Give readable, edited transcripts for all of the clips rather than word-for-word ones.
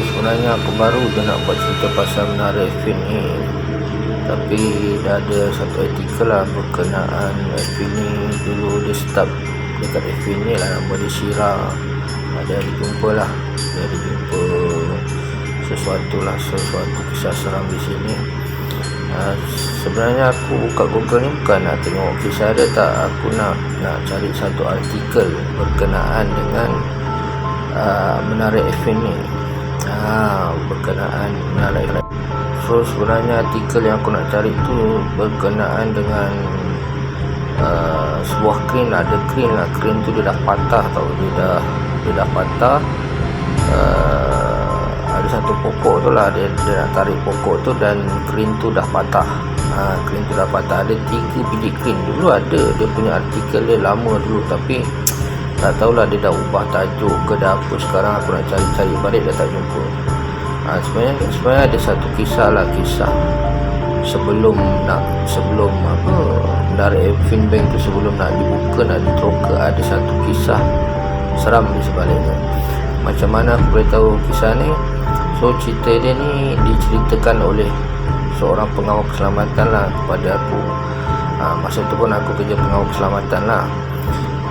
sebenarnya aku baru je nak buat cerita pasal menara Eiffel ni, tapi dah ada satu artikel lah berkenaan Eiffel ni. Dulu dia start dekat Eiffel ni lah, nama dia Shira. Dia ada jumpa lah, dia ada jumpa sesuatu kisah seram di sini. Sebenarnya aku buka Google ni bukan nak tengok kisah dia, tak, aku nak cari satu artikel berkenaan dengan menara Eiffel ni, berkenaan menara Eiffel. So sebenarnya artikel yang aku nak cari tu berkenaan dengan sebuah crane. Ada crane lah, crane tu dia dah patah tau, dia dah patah. Ada satu pokok tu lah, dia nak tarik pokok tu dan crane tu dah patah. Crane tu dah patah. Ada 3 biji crane. Dulu ada dia punya artikel dia lama dulu, tapi tak tahulah dia dah ubah tajuk ke dah apa. Sekarang aku nak cari balik dah tak jumpa. Sebenarnya ada satu kisah lah, kisah sebelum menara Eiffel Bank tu, sebelum nak dibuka, nak diteroka, ada satu kisah seram di sebaliknya. Macam mana aku boleh tahu kisah ni? So cerita dia ni diceritakan oleh seorang pengawal keselamatan lah kepada aku. Masa tu pun aku kerja pengawal keselamatan lah.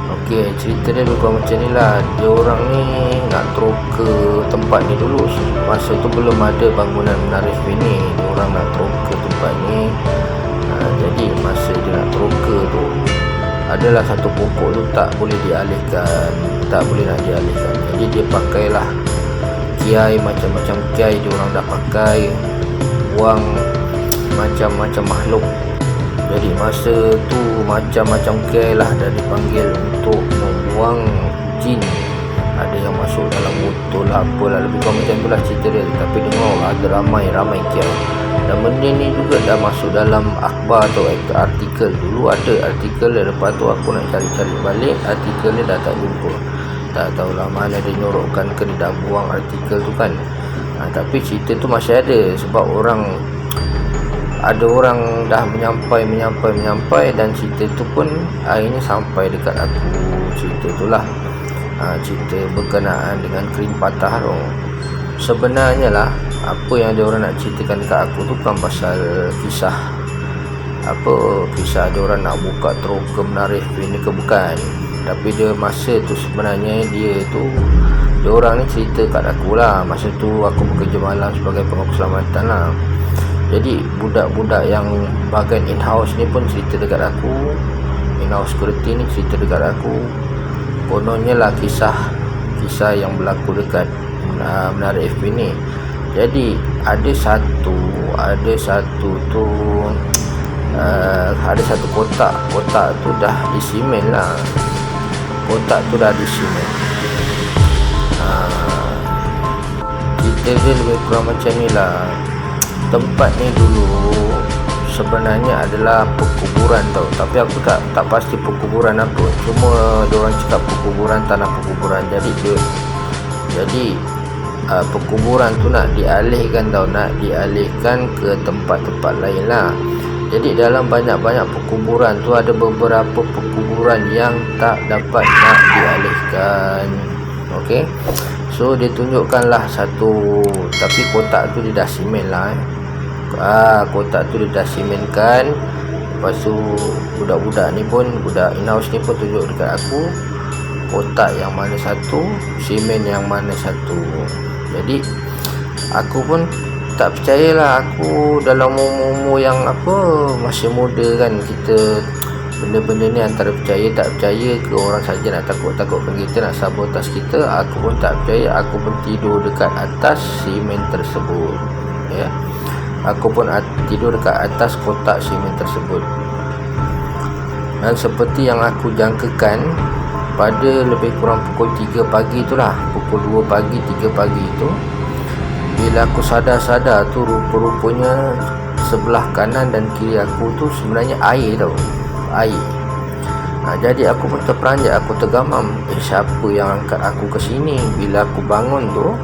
Okey, cerita dia lebih kurang macam ni lah. Dia orang ni nak teroka tempat ni dulu. Masa tu belum ada bangunan menara Eiffel ni. Dia orang nak teroka tempat ni. Jadi masa dia nak teroka tu, adalah satu pokok tu tak boleh dialihkan, tak boleh nak dialihkan. Jadi dia pakailah kiai, macam-macam kiai dia orang dah pakai, buang macam-macam makhluk. Jadi masa tu macam-macam kiai lah dah dipanggil untuk membuang jin. Ada yang masuk dalam botol lah, apalah, lebih kurang macam tu lah cerita dia. Tapi dengar ada ramai kiai. Dan benda ni juga dah masuk dalam akhbar atau artikel. Dulu ada artikel dia, lepas tu aku nak cari balik artikel ni dah tak jumpa. Tak tahulah mana dia nyorokkan ke dia dah buang artikel tu kan. Tapi cerita tu masih ada, sebab ada orang dah menyampai dan cerita tu pun akhirnya sampai dekat aku. Cerita tu lah, cerita berkenaan dengan crane patah tu. Sebenarnya lah, apa yang dia orang nak ceritakan dekat aku tu bukan pasal kisah dia orang nak buka teroka menara Eiffel ni ke, bukan. Tapi dia masa tu sebenarnya dia orang ni cerita kat aku lah. Masa tu aku bekerja malam sebagai pengawal keselamatan lah. Jadi budak-budak yang bahagian in-house ni pun cerita dekat aku, in-house security ni cerita dekat aku. Kononnya lah kisah yang berlaku dekat menara Eiffel ni. Jadi ada satu kotak tu dah disimen lah. Kotak tu dah disimen. Cerita dia lebih kurang macam ni lah. Tempat ni dulu sebenarnya adalah perkuburan tau, tapi aku tak pasti perkuburan apa. Cuma diorang cakap perkuburan, tanah perkuburan. Jadi perkuburan tu nak dialihkan ke tempat-tempat lain lah. Jadi dalam banyak-banyak perkuburan tu ada beberapa perkuburan yang tak dapat nak dialihkan. Okey, so dia tunjukkanlah satu, tapi kotak tu dia dah simen lah. Kotak tu dia dah simenkan. Lepas tu budak-budak ni pun, budak in-house ni pun tunjuk dekat aku kotak yang mana satu, simen yang mana satu. Jadi aku pun tak percayalah. Aku dalam umur yang masih muda kan, kita benda-benda ni antara percaya tak percaya ke, orang saja nak takut-takutkan kita, nak sabotas kita. Aku pun tak percaya. Aku pun tidur dekat atas simen tersebut, ya. Aku pun tidur dekat atas kotak simen tersebut. Dan seperti yang aku jangkakan, pada lebih kurang pukul 3 pagi itulah, pukul 2 pagi, 3 pagi itu, bila aku sadar tu, rupa-rupanya sebelah kanan dan kiri aku tu sebenarnya air tau, air. Jadi aku pun terperanjat, aku tergamam, siapa yang angkat aku ke sini. Bila aku bangun tu,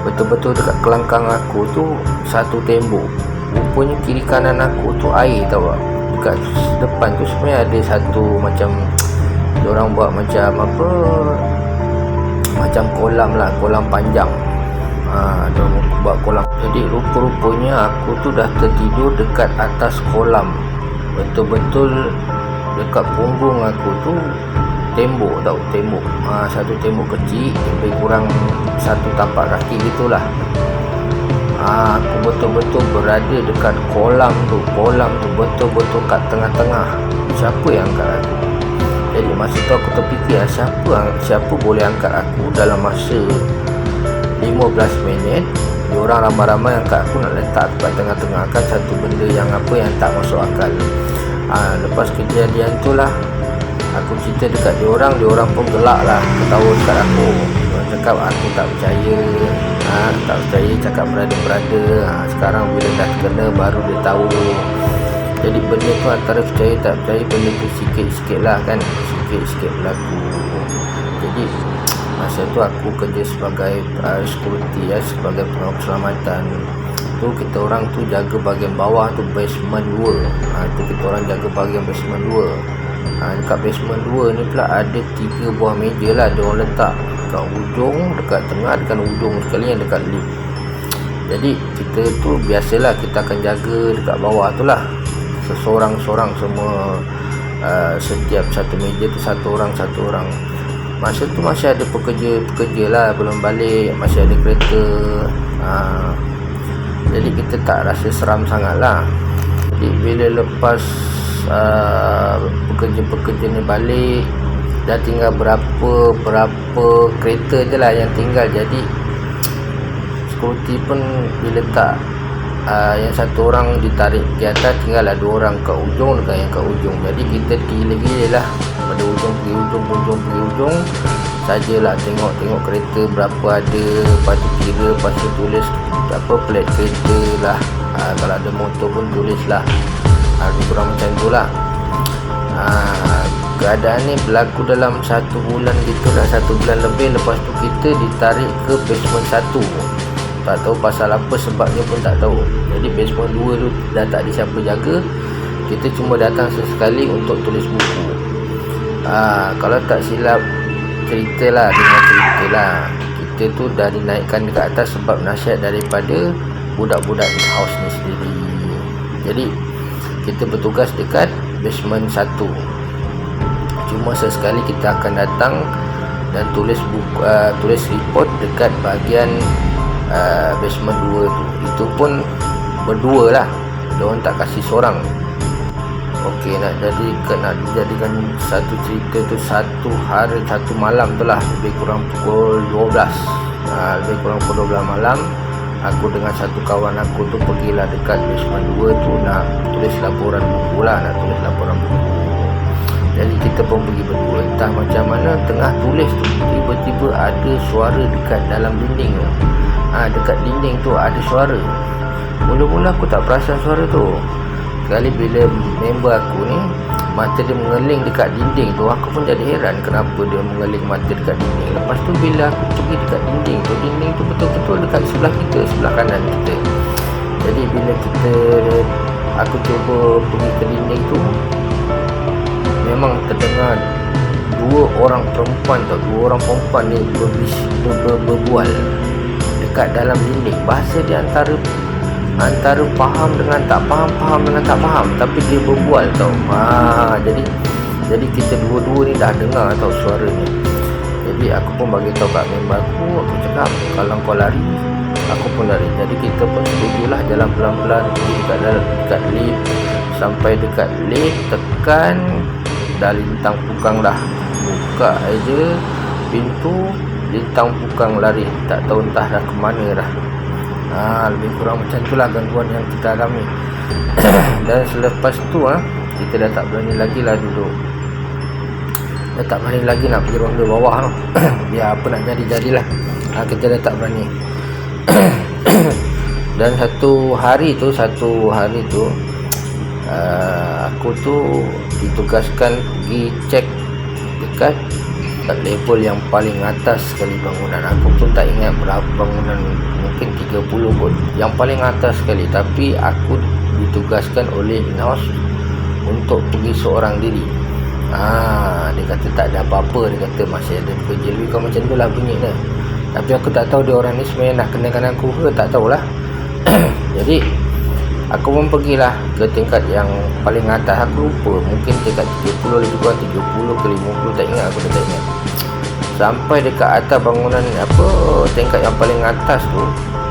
betul-betul dekat kelangkang aku tu satu tembok. Rupanya kiri kanan aku tu air tau. Dekat depan tu sebenarnya ada satu macam diorang buat macam kolam lah, kolam panjang. Dia buat kolam. Jadi rupa-rupanya aku tu dah tertidur dekat atas kolam. Betul-betul dekat punggung aku tu tembok tau, tembok. Satu tembok kecil, lebih kurang satu tapak kaki gitulah. Aku betul-betul berada dekat kolam tu. Kolam tu betul-betul kat tengah-tengah. Siapa yang angkat aku? Jadi masa tu aku terfikir, siapa boleh angkat aku dalam masa 15 minit. Diorang ramai-ramai angkat aku, nak letak kat tengah-tengah. Kan satu benda yang yang tak masuk akal. Lepas kejadian tu lah aku cerita dekat diorang pun gelak lah, ketawa dekat aku. Diorang cakap aku tak percaya. Tak percaya, cakap berada-berada. Sekarang bila dah kena baru dia tahu. Jadi benda tu antara percaya tak percaya, benda tu sikit-sikit lah kan, sikit-sikit berlaku. Jadi masa tu aku kerja sebagai security, sebagai pengawal keselamatan. Tu kita orang tu jaga bahagian bawah tu, basement 2. Tu kita orang jaga bahagian basement 2. Dekat basement 2 ni pula ada 3 buah meja lah dia orang letak dekat ujung, dekat tengah, dekat ujung sekali yang dekat lift. Jadi kita tu biasalah kita akan jaga dekat bawah tu lah, seseorang-seorang semua. Setiap satu meja tu satu orang. Masa tu masih ada pekerja lah, belum balik, masih ada kereta. Jadi kita tak rasa seram sangat lah. Jadi bila lepas pekerja-pekerja ni balik, dah tinggal berapa kereta je lah yang tinggal. Jadi security pun bila tak yang satu orang ditarik ke atas, tinggal lah 2 orang kat ujung dengan yang kat ujung. Jadi kita gila-gila lah, pada ujung pergi ujung sajalah tengok kereta berapa ada, lepas tu kira, lepas tu tulis plate kereta lah. Kalau ada motor pun tulis lah. Lebih kurang macam tu lah. Keadaan ni berlaku dalam 1 bulan gitu lah, 1 bulan lebih. Lepas tu kita ditarik ke basement 1. Tak tahu pasal apa, sebabnya pun tak tahu. Jadi basement 2 tu dah tak ada siapa jaga. Kita cuma datang sesekali untuk tulis buku. Kalau tak silap cerita lah, kita tu dah dinaikkan dekat atas sebab nasihat daripada budak-budak di house ni sendiri. Jadi kita bertugas dekat basement 1. Cuma sesekali kita akan datang dan tulis buku, tulis report dekat bahagian basement 2 tu. Itu pun berdua lah, diorang tak kasih seorang. Okey, nak dijadikan satu cerita tu, satu hari satu malam tu lah, lebih kurang pukul 12. Lebih kurang pukul 12 malam, aku dengan satu kawan aku tu pergilah dekat basement 2 tu nak tulis laporan buku lah, Jadi kita pun pergi berdua. Entah macam mana tengah tulis tu, tiba-tiba ada suara dekat dalam dinding tu. Dekat dinding tu ada suara. Mula-mula aku tak perasan suara tu. Sekali bila member aku ni mata dia mengeling dekat dinding tu, aku pun jadi heran kenapa dia mengeling mata dekat dinding. Lepas tu bila aku pergi dekat dinding tu betul-betul dekat sebelah kita, sebelah kanan kita. Jadi bila aku cuba pergi ke dinding tu, memang terdengar 2 orang perempuan ni berbual dekat dalam dinding. Bahasa dia antara faham dengan tak faham, tapi dia berbual tau. Jadi kita dua-dua ni dah dengar tau suara ni. Jadi aku pun bagi tahu kat member aku cakap kalau kau lari, aku pun lari. Jadi kita pun setujulah jalan pelan-pelan pergi dekat lift. Sampai dekat lift, tekan, dah lintang pukang dah. Buka aja pintu, lintang pukang lari. Tak tahu entah dah ke mana dah. Lebih kurang macam itulah gangguan yang kita alami. Dan selepas tu kita dah tak berani lagi lah duduk. Dah tak berani lagi nak pergi ronda bawah tu. Biar apa nak jadi-jadilah. Kita dah tak berani. Dan satu hari tu aku tu ditugaskan pergi cek dekat level yang paling atas sekali bangunan. Aku pun tak ingat berapa bangunan, mungkin 30 kot, yang paling atas sekali. Tapi aku ditugaskan oleh in-house untuk pergi seorang diri. Dia kata tak ada apa-apa, dia kata masih ada pekerja lebih, kau macam tu lah bunyi dia. Tapi aku tak tahu dia orang ni sebenarnya nak kenakan aku ke, tak tahulah. Jadi aku pun pergilah ke tingkat yang paling atas. Aku lupa, mungkin tingkat 30 lebih kurang, 70 ke 50, tak ingat, aku dah tak ingat. Sampai dekat atas bangunan tingkat yang paling atas tu,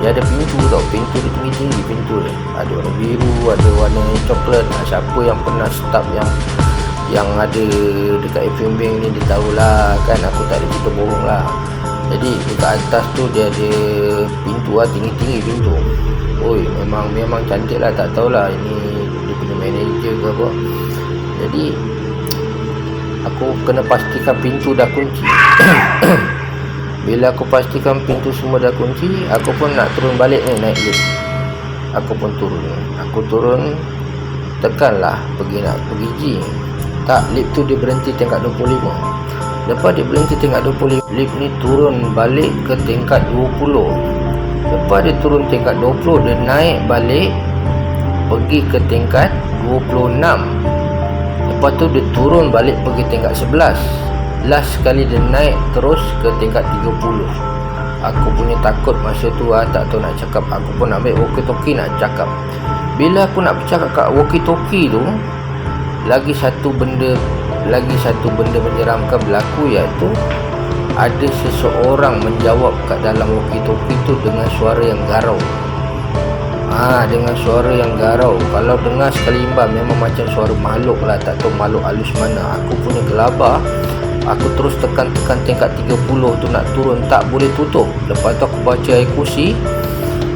dia ada pintu tau. Pintu dia tinggi-tinggi, pintu dia ada warna biru, ada warna coklat. Siapa yang pernah staff yang ada dekat FM Bank ni, dia tahulah kan, aku tak ada cerita bohong lah. Jadi dekat atas tu dia ada pintu lah, tinggi-tinggi pintu. Oi, memang cantik lah, tak tahulah ini dia punya manager ke apa. Jadi aku kena pastikan pintu dah kunci. Bila aku pastikan pintu semua dah kunci, aku pun nak turun balik ni, naik lift. Aku pun turun. Aku turun, tekanlah nak pergi G. Tak, lift tu dia berhenti tingkat 25. Lepas dia berhenti tingkat 25, lift ni turun balik ke tingkat 20. Lepas dia turun tingkat 20, dia naik balik pergi ke tingkat 26. Lepas tu dia turun balik pergi tingkat 11. Last sekali dia naik terus ke tingkat 30. Aku punya takut masa tu tak tahu nak cakap. Aku pun ambil walkie-talkie nak cakap. Bila aku nak bercakap kat walkie-talkie tu, lagi satu benda menyeramkan berlaku, iaitu ada seseorang menjawab kat dalam walkie-talkie tu dengan suara yang garau. Dengan suara yang garau. Kalau dengar sekali imbang, memang macam suara makhluk lah, tak tahu makhluk halus mana. Aku punya gelabah. Aku terus tekan tingkat 30 tu nak turun, tak boleh tutup. Lepas tu aku baca air kursi,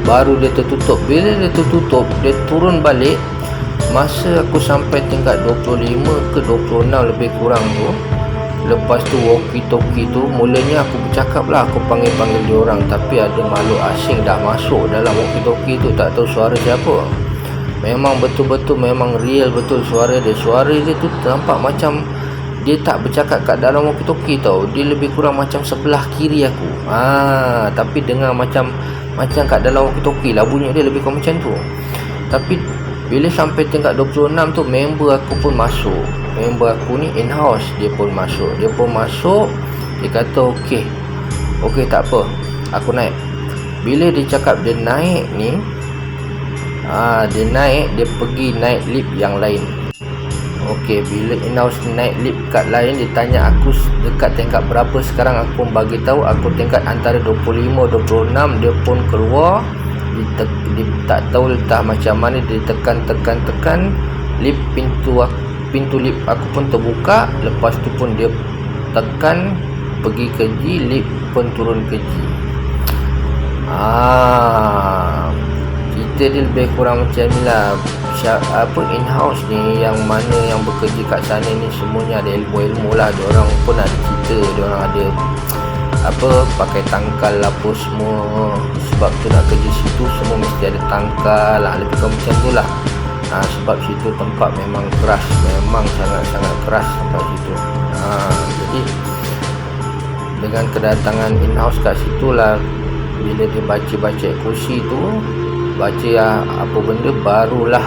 baru dia tertutup. Bila dia tertutup, dia turun balik. Masa aku sampai tingkat 25 ke 26 lebih kurang tu, lepas tu walkie-talkie tu, mulanya aku bercakap lah, aku panggil dia orang. Tapi ada makhluk asing dah masuk dalam walkie-talkie tu, tak tahu suara siapa. Memang betul-betul, memang real betul suara dia. Suara dia tu nampak macam dia tak bercakap kat dalam walkie-talkie tau. Dia lebih kurang macam sebelah kiri aku. Tapi dengar macam kat dalam walkie-talkie lah, bunyi dia lebih kurang macam tu. Tapi bila sampai tingkat 26 tu, member aku pun masuk. Member aku ni in-house, dia pun masuk. Dia kata okey, tak apa, aku naik. Bila dia cakap dia naik ni, dia pergi naik lift yang lain. Okey, bila in-house naik lift kat lain, dia tanya aku dekat tingkat berapa sekarang. Aku pun bagi tahu aku tingkat antara 25, 26. Dia pun keluar. Dia tak tahu entah macam mana, dia tekan lift, pintu lift aku pun terbuka. Lepas tu pun dia tekan pergi ke G, lift pun turun ke G. Cerita dia lebih kurang macam ni lah. In-house ni, yang mana yang bekerja kat sana ni, semuanya ada ilmu-ilmu lah. Diorang pun ada cerita, diorang ada pakai tangkal apa semua. Sebab tu nak kerja situ semua mesti ada tangkal lah, lebih kurang macam tu lah. Sebab situ tempat memang keras, memang sangat-sangat keras tempat situ. Jadi dengan kedatangan in-house kat situ lah, bila dia baca kursi tu, baca apa benda, barulah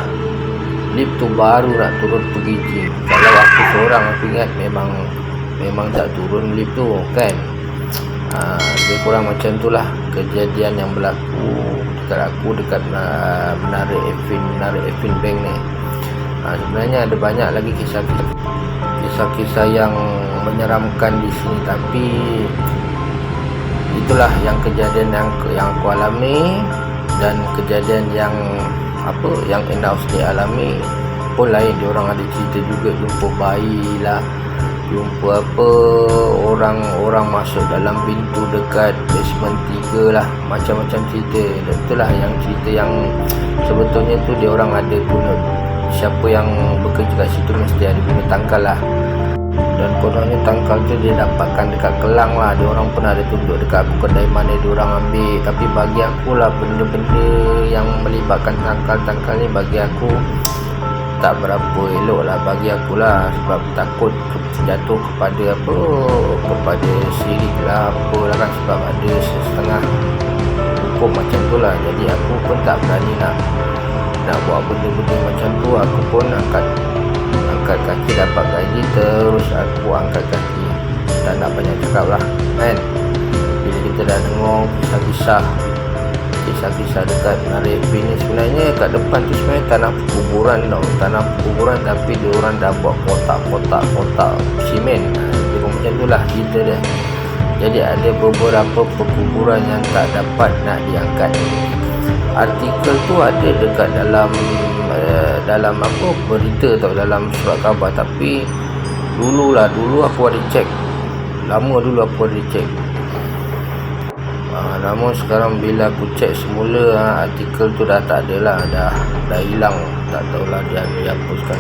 lift tu baru nak turun pergi G. Kalau aku seorang, aku ingat memang tak turun lift tu kan. Lebih kurang macam tu lah kejadian yang berlaku dekat Menara Effin Bank ni. Sebenarnya ada banyak lagi kisah-kisah yang menyeramkan di sini, tapi itulah yang kejadian yang aku alami. Dan kejadian yang in-house ni alami pun lain. Diorang ada cerita juga, jumpa bayi lah, jumpa orang masuk dalam pintu dekat basement 3 lah, macam-macam cerita. Dan itulah yang cerita yang sebetulnya tu dia orang ada guna, siapa yang bekerja kat situ mesti ada guna tangkal lah. Dan kononnya tangkal tu dia dapatkan dekat Kelang lah. Dia orang pernah ada tunjuk dekat aku kedai mana dia orang ambil. Tapi bagi aku lah, benda-benda yang melibatkan tangkal ni bagi aku tak berapa elok lah bagi aku lah. Sebab takut jatuh kepada syirik lah apalah kan. Sebab ada setengah hukum macam tu lah. Jadi aku pun tak berani nak buat benda-benda macam tu. Aku pun angkat kaki, dapat gaji terus aku angkat kaki. Tak nak banyak cakap lah kan. Bila dia kita dah dengar kisah-kisah dekat Narevi ni. Sebenarnya kat depan tu sebenarnya tanah perkuburan tau, tanah perkuburan, tapi dia orang dah buat kotak simen. Dia macam tu lah cerita dia. Jadi ada beberapa perkuburan yang tak dapat nak diangkat. Artikel tu ada dekat dalam apa berita tau, dalam surat khabar. Tapi dulu aku ada cek, lama dulu aku ada cek. Namun sekarang bila aku cek semula, artikel tu dah tak ada lah, dah hilang. Tak tahulah dia hapuskan.